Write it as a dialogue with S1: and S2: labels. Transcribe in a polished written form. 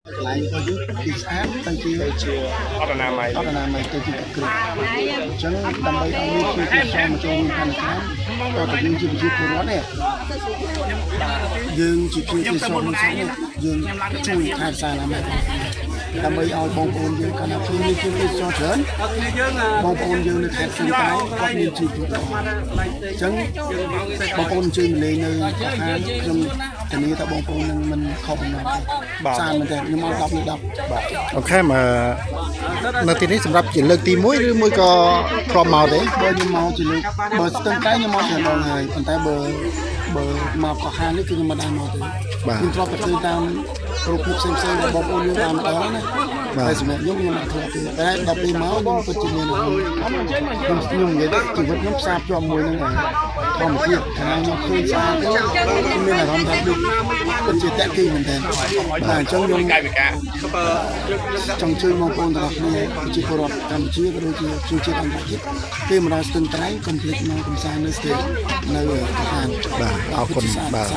S1: lại có giúp đi sáng tay chia
S2: អត់ណាម័យ
S1: អត់ណាមិនទៅជាគ្រឹះអញ្ចឹងដើម្បីឲ្យមានជាសមចូលរួមកាន់ខាងក៏ទៅយើងជាប្រជាពលរដ្ឋដែរយើងជាជាសមនេះយើងជួយថែសារណាស់ដើម្បីឲ្យបងប្អូនយើងកាន់តែមានជាជាច្រើនបងប្អូនយើងនៅខេត្តសៀមរាបគាត់មានជីវិតល្អអញ្ចឹងបងប្អូនជួយលេងនៅខាងខ្ញុំធានាថាបងប្អូននឹងមិនខកបំណងសារមែនទេខ្ញុំមក10 10បាទ
S3: អូខេមកនៅទីនេះសម្រាប់ជាលើកទី1ឬមួយក៏ធ្លាប់មកទេ
S1: បើខ្ញុំមកជាលើកបើស្ទឹងតែខ្ញុំមកច្រើនដងហើយប៉ុន្តែបើមកកោះហាននេះគឺខ្ញុំមិនដែរមកទេខ្ញុំធ្លាប់ទៅឃើញតាមរូបភាពផ្សេងៗរបស់បងប្អូនយើងតាមម្ដងណាតែសម្រាប់ខ្ញុំខ្ញុំអត់ធ្លាប់ទេតែដល់ពេលមកខ្ញុំពិតជាមានខ្ញុំនិយាយថាជីវិតខ្ញុំផ្សារភ្ជាប់មួយនឹងធម្មជាតិខាងខ្ញុំឃើញស្អាតខ្ញុំមានអារម្មណ៍ថាដូចពិតជាតាក់ទាញមែនទែនបាទអញ្ចឹងខ្ញុំចង់ជួយបងប្អូនទាំងអស់គ្នាជាពលរដ្ឋកម្ពុជាក៏ដូចជាជនជាតិអន្តរជាតិពេលមកដល់ស្ទឹងត្រែងកុំភ្លេចមកកំសាន្តនៅស្ទើរនៅកោះហាន
S3: បាទអរគុណបាទ